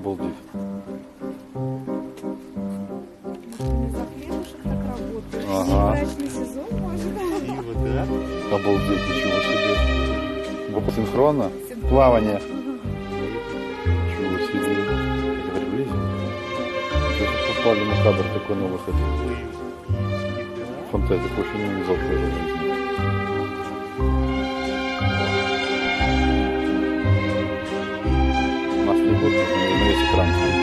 Обалдеть. Не за хлебушек так работаешь. Ага. Брачный сезон, может. Обалдеть, ничего себе. Было синхронно. Плавание. Ничего себе. Я говорю, видите? Сейчас попали на кадр такой на выходе. Фантазия, вообще не видел в своей жизни. У нас не будет, на весь экран.